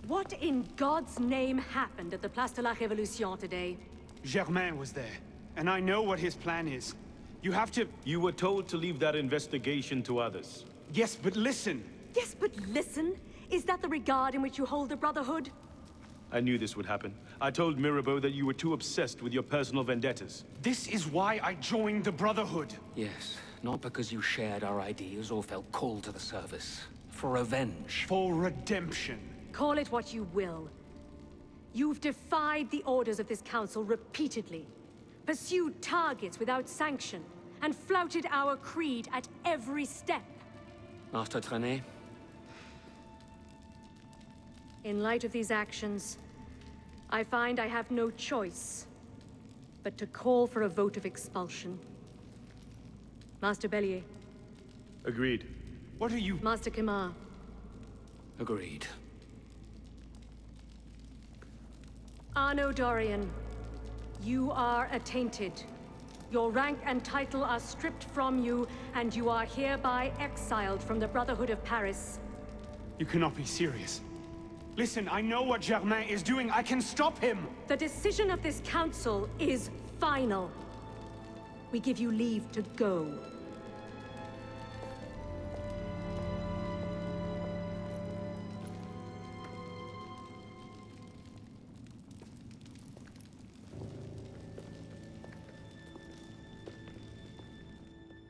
What in God's name happened at the Place de la Révolution today? Germain was there, and I know what his plan is. You have to... You were told to leave that investigation to others. Yes, but listen. Yes, but listen. Is that the regard in which you hold the Brotherhood? I knew this would happen. I told Mirabeau that you were too obsessed with your personal vendettas. This is why I joined the Brotherhood. Yes, not because you shared our ideas or felt called to the service. For revenge. For redemption. Call it what you will. You've defied the orders of this council repeatedly, pursued targets without sanction, and flouted our creed at every step. Master Trenet? In light of these actions, I find I have no choice but to call for a vote of expulsion. Master Bellier. Agreed. What are you... Master Germain. Agreed. Arno Dorian, you are attainted. Your rank and title are stripped from you, and you are hereby exiled from the Brotherhood of Paris. You cannot be serious. Listen, I know what Germain is doing. I can stop him! The decision of this council is final. We give you leave to go.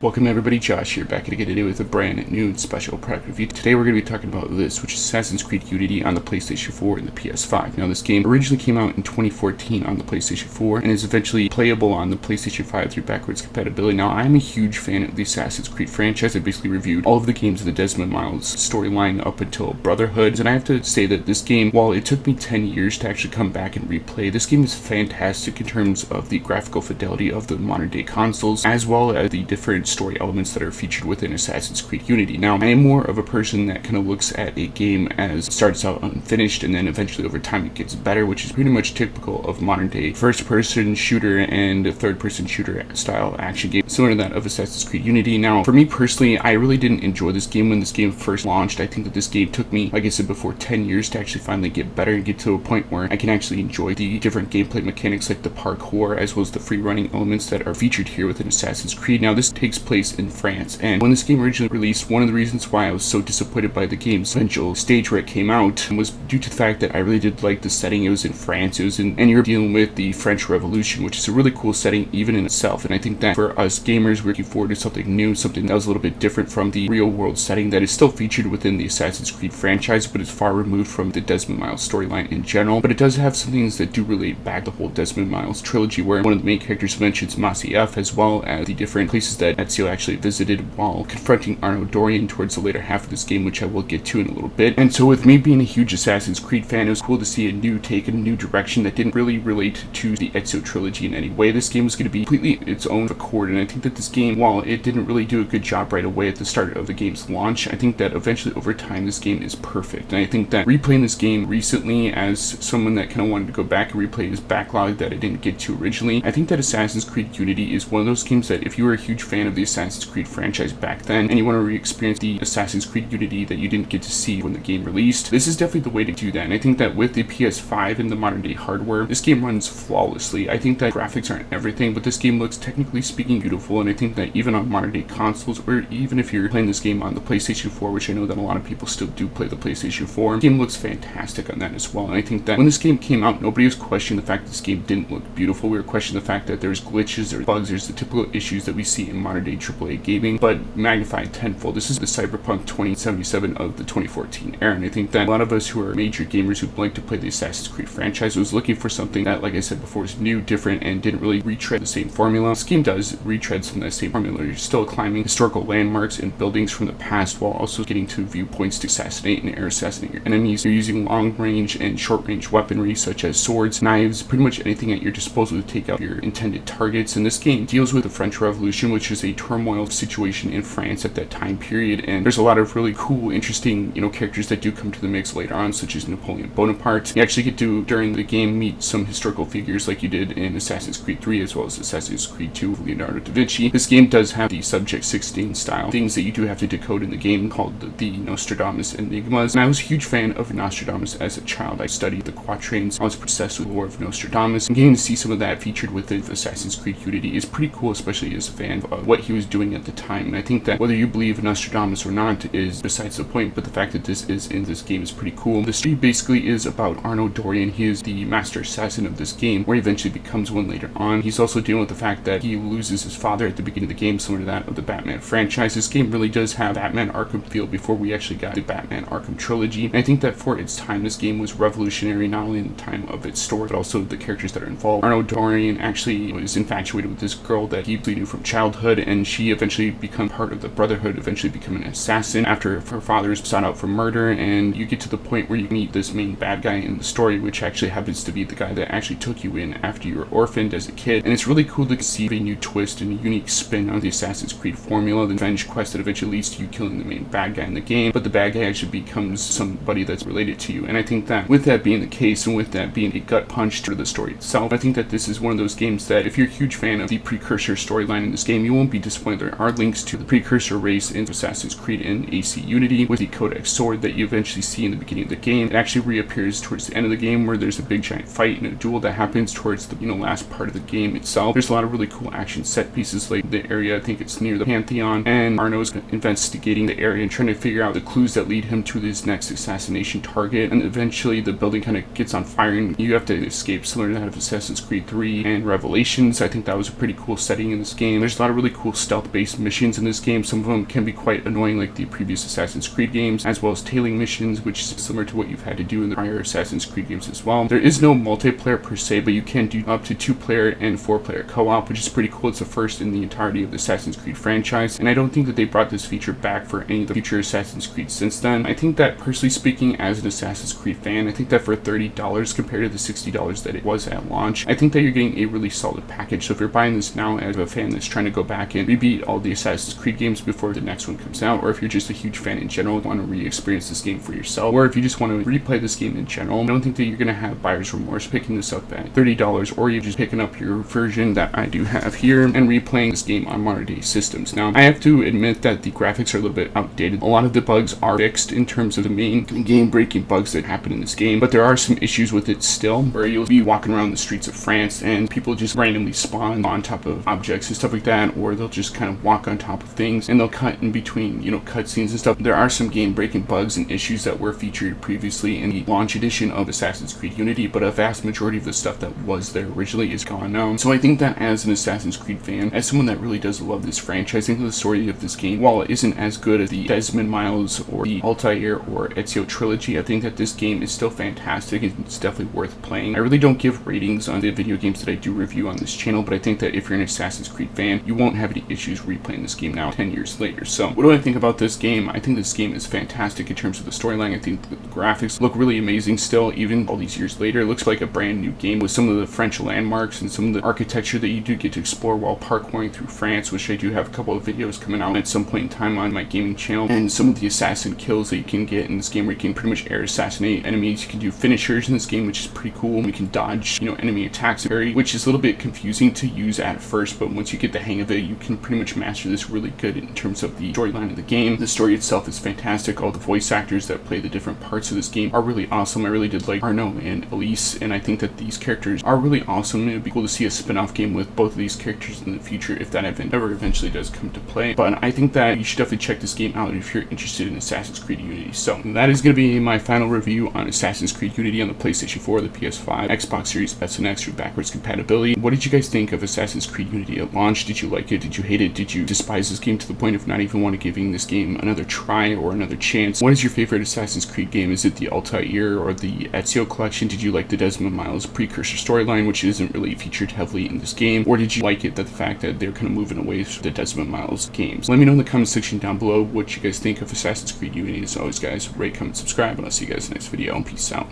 Welcome everybody, Josh here, back again today with a brand new special product review. Today we're going to be talking about this, which is Assassin's Creed Unity on the PlayStation 4 and the PS5. Now this game originally came out in 2014 on the PlayStation 4 and is eventually playable on the PlayStation 5 through backwards compatibility. Now I'm a huge fan of the Assassin's Creed franchise. I basically reviewed all of the games of the Desmond Miles storyline up until Brotherhood, and I have to say that this game, while it took me 10 years to actually come back and replay, this game is fantastic in terms of the graphical fidelity of the modern day consoles, as well as the different story elements that are featured within Assassin's Creed Unity. Now, I am more of a person that kind of looks at a game as it starts out unfinished and then eventually over time it gets better, which is pretty much typical of modern day first-person shooter and third-person shooter style action game, similar to that of Assassin's Creed Unity. Now, for me personally, I really didn't enjoy this game when this game first launched. I think that this game took me, like I said before, 10 years to actually finally get better and get to a point where I can actually enjoy the different gameplay mechanics like the parkour as well as the free-running elements that are featured here within Assassin's Creed. Now, this takes place in France, and when this game originally released, one of the reasons why I was so disappointed by the game's eventual stage where it came out was due to the fact that I really did like the setting. It was in France, and you're dealing with the French Revolution, which is a really cool setting even in itself, and I think that for us gamers, we're looking forward to something new, something that was a little bit different from the real world setting that is still featured within the Assassin's Creed franchise, but is far removed from the Desmond Miles storyline in general. But it does have some things that do relate back to the whole Desmond Miles trilogy, where one of the main characters mentions Masyaf, as well as the different places that Ezio actually visited while confronting Arno Dorian towards the later half of this game, which I will get to in a little bit. And so with me being a huge Assassin's Creed fan, it was cool to see a new take and a new direction that didn't really relate to the Ezio trilogy in any way. This game was going to be completely its own accord, and I think that this game, while it didn't really do a good job right away at the start of the game's launch, I think that eventually over time this game is perfect. And I think that replaying this game recently as someone that kind of wanted to go back and replay his backlog that I didn't get to originally, I think that Assassin's Creed Unity is one of those games that if you were a huge fan of the Assassin's Creed franchise back then and you want to re-experience the Assassin's Creed Unity that you didn't get to see when the game released, this is definitely the way to do that. And I think that with the PS5 and the modern day hardware, this game runs flawlessly. I think that graphics aren't everything, but this game looks technically speaking beautiful, and I think that even on modern day consoles, or even if you're playing this game on the PlayStation 4, which I know that a lot of people still do play the PlayStation 4, the game looks fantastic on that as well. And I think that when this game came out, nobody was questioning the fact that this game didn't look beautiful. We were questioning the fact that there's glitches, there's bugs, there's the typical issues that we see in modern day AAA gaming, but magnified tenfold. This is the Cyberpunk 2077 of the 2014 era, and I think that a lot of us who are major gamers who'd like to play the Assassin's Creed franchise was looking for something that, like I said before, is new, different, and didn't really retread the same formula. This game does retread some of that same formula. You're still climbing historical landmarks and buildings from the past while also getting to viewpoints to assassinate and air assassinate your enemies. You're using long range and short range weaponry such as swords, knives, pretty much anything at your disposal to take out your intended targets. And this game deals with the French Revolution, which is a a turmoil situation in France at that time period, and there's a lot of really cool, interesting, characters that do come to the mix later on, such as Napoleon Bonaparte. You actually get to, during the game, meet some historical figures like you did in Assassin's Creed 3 as well as Assassin's Creed 2 with Leonardo da Vinci. This game does have the Subject 16 style things that you do have to decode in the game called the Nostradamus Enigmas, and I was a huge fan of Nostradamus as a child. I studied the quatrains, I was obsessed with the lore of Nostradamus, and getting to see some of that featured within Assassin's Creed Unity is pretty cool, especially as a fan of what he was doing at the time. And I think that whether you believe in Nostradamus or not is besides the point, but the fact that this is in this game is pretty cool. The story basically is about Arno Dorian. He is the master assassin of this game, where he eventually becomes one later on. He's also dealing with the fact that he loses his father at the beginning of the game, similar to that of the Batman franchise. This game really does have Batman Arkham feel before we actually got the Batman Arkham trilogy. And I think that for its time, this game was revolutionary, not only in the time of its story, but also the characters that are involved. Arno Dorian actually was infatuated with this girl that he knew from childhood, and she eventually became part of the Brotherhood, eventually becoming an assassin after her father is sought out for murder. And you get to the point where you meet this main bad guy in the story, which actually happens to be the guy that actually took you in after you were orphaned as a kid. And it's really cool to see a new twist and a unique spin on the Assassin's Creed formula, the revenge quest that eventually leads to you killing the main bad guy in the game, but the bad guy actually becomes somebody that's related to you. And I think that with that being the case, and with that being a gut punch to the story itself, I think that this is one of those games that if you're a huge fan of the precursor storyline in this game, you won't be disappointed. There are links to the precursor race in Assassin's Creed in AC Unity with the Codex sword that you eventually see in the beginning of the game. It actually reappears towards the end of the game where there's a big giant fight and a duel that happens towards the last part of the game itself. There's a lot of really cool action set pieces like the area, I think it's near the Pantheon, and Arno's investigating the area and trying to figure out the clues that lead him to his next assassination target, and eventually the building kind of gets on fire and you have to escape, similar to that of Assassin's Creed 3 and Revelations. I think that was a pretty cool setting in this game. There's a lot of really cool stealth-based missions in this game. Some of them can be quite annoying like the previous Assassin's Creed games, as well as tailing missions, which is similar to what you've had to do in the prior Assassin's Creed games as well. There is no multiplayer per se, but you can do up to 2-player and 4-player co-op, which is pretty cool. It's the first in the entirety of the Assassin's Creed franchise, and I don't think that they brought this feature back for any of the future Assassin's Creed since then. I think that, personally speaking, as an Assassin's Creed fan, I think that for $30 compared to the $60 that it was at launch, I think that you're getting a really solid package. So if you're buying this now as a fan that's trying to go back and rebeat all the Assassin's Creed games before the next one comes out, or if you're just a huge fan in general and want to re-experience this game for yourself, or if you just want to replay this game in general, I don't think that you're going to have buyer's remorse picking this up at $30, or you're just picking up your version that I do have here and replaying this game on modern day systems. Now, I have to admit that the graphics are a little bit outdated. A lot of the bugs are fixed in terms of the main game-breaking bugs that happen in this game, but there are some issues with it still, where you'll be walking around the streets of France and people just randomly spawn on top of objects and stuff like that, or they'll just kind of walk on top of things and they'll cut in between, cutscenes and stuff. There are some game-breaking bugs and issues that were featured previously in the launch edition of Assassin's Creed Unity, but a vast majority of the stuff that was there originally is gone now. So I think that as an Assassin's Creed fan, as someone that really does love this franchise, I think the story of this game, while it isn't as good as the Desmond Miles or the Altair or Ezio trilogy, I think that this game is still fantastic and it's definitely worth playing. I really don't give ratings on the video games that I do review on this channel, but I think that if you're an Assassin's Creed fan, you won't have any issues replaying this game now 10 years later. So what do I think about this game? I think this game is fantastic in terms of the storyline. I think the graphics look really amazing still, even all these years later. It looks like a brand new game with some of the French landmarks and some of the architecture that you do get to explore while parkouring through France, which I do have a couple of videos coming out at some point in time on my gaming channel, and some of the assassin kills that you can get in this game where you can pretty much air assassinate enemies. You can do finishers in this game, which is pretty cool. You can dodge, enemy attacks, which is a little bit confusing to use at first, but once you get the hang of it, you can pretty much master this really good in terms of the storyline of the game. The story itself is fantastic. All the voice actors that play the different parts of this game are really awesome. I really did like Arno and Elise, and I think that these characters are really awesome. It would be cool to see a spin-off game with both of these characters in the future if that event ever eventually does come to play. But I think that you should definitely check this game out if you're interested in Assassin's Creed Unity. So that is going to be my final review on Assassin's Creed Unity on the PlayStation 4, the PS5, Xbox Series S and X through backwards compatibility. What did you guys think of Assassin's Creed Unity at launch? Did you like it? Did you hate it? Did you despise this game to the point of not even want to giving this game another try or another chance? What is your favorite Assassin's Creed game? Is it the Altair or the Ezio collection? Did you like the Desmond Miles precursor storyline, which isn't really featured heavily in this game? Or did you like it that the fact that they're kind of moving away from the Desmond Miles games? Let me know in the comment section down below what you guys think of Assassin's Creed Unity. As always, guys, rate, comment, subscribe, and I'll see you guys in the next video. Peace out.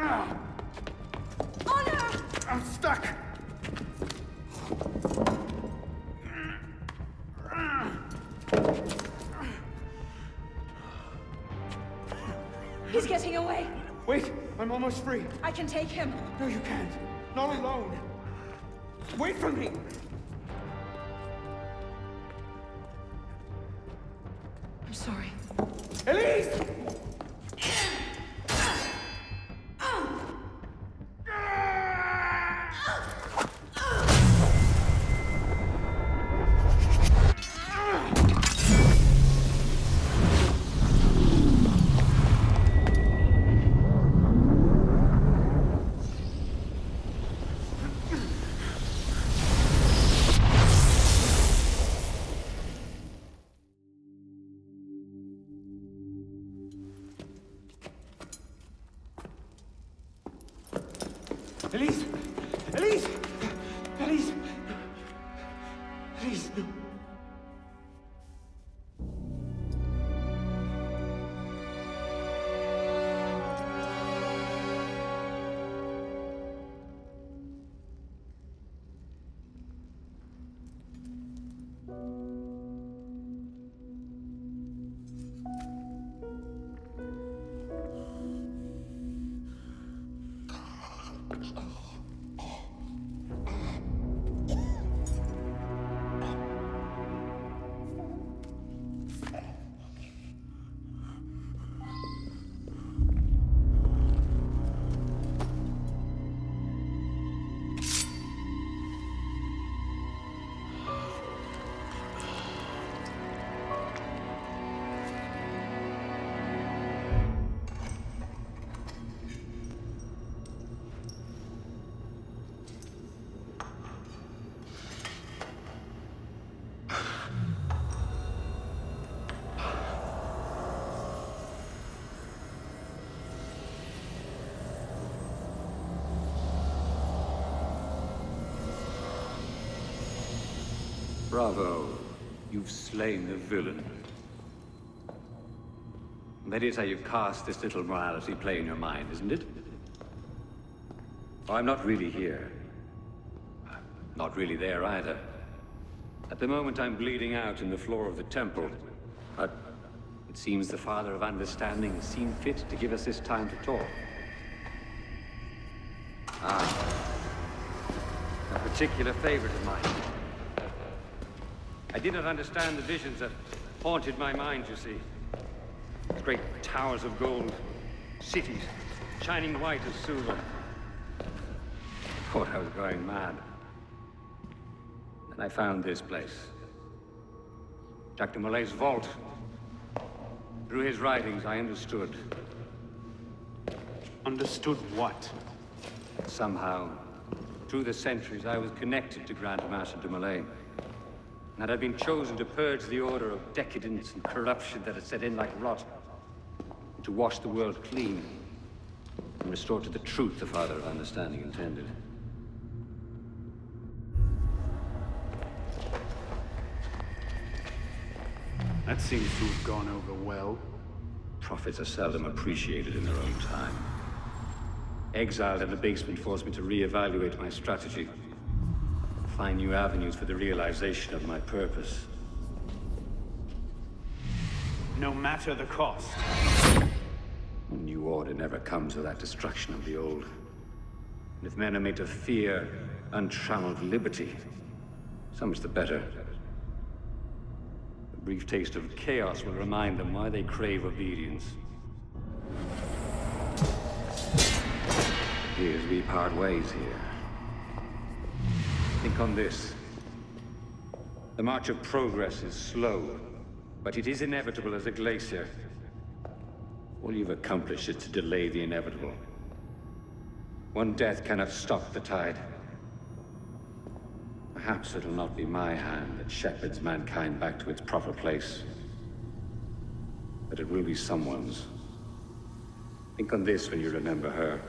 Honor! I'm stuck! He's getting away. Wait, I'm almost free. I can take him. No, you can't. Not alone. Wait for me! I'm sorry. Elise! Elise! Elise! Elise! Elise, no. Bravo. You've slain the villain. That is how you cast this little morality play in your mind, isn't it? Oh, I'm not really here. I'm not really there either. At the moment, I'm bleeding out in the floor of the temple. But it seems the Father of Understanding has seen fit to give us this time to talk. A particular favorite of mine. I did not understand the visions that haunted my mind, you see. Great towers of gold, cities, shining white as silver. I thought I was going mad. And I found this place. Dr. Malay's vault. Through his writings, I understood. Understood what? Somehow, through the centuries, I was connected to Grand Master de Malay. And I'd been chosen to purge the order of decadence and corruption that had set in like rot. To wash the world clean and restore to the truth the Father of Understanding intended. That seems to have gone over well. Prophets are seldom appreciated in their own time. Exiled in the basement forced me to reevaluate my strategy. Find new avenues for the realization of my purpose. No matter the cost. A new order never comes without destruction of the old. And if men are made to fear untrammeled liberty, so much the better. A brief taste of chaos will remind them why they crave obedience. Here's we part ways here. Think on this. The march of progress is slow, but it is inevitable as a glacier. All you've accomplished is to delay the inevitable. One death cannot stop the tide. Perhaps it'll not be my hand that shepherds mankind back to its proper place. But it will be someone's. Think on this when you remember her.